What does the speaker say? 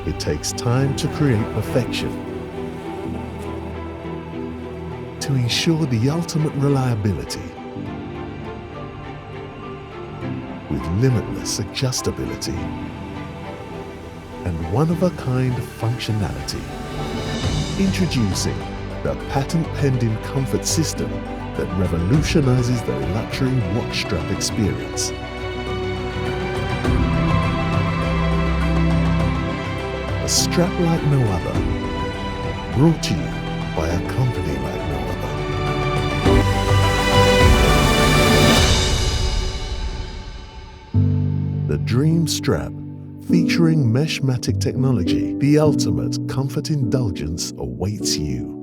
It takes time to create perfection. To ensure the ultimate reliability with limitless adjustability and one-of-a-kind functionality. Introducing the patent-pending comfort system that revolutionizes the luxury watch strap experience. A strap like no other, brought to you by a company like no other. The Dream Strap, featuring MeshMatic Technology, the ultimate comfort indulgence awaits you.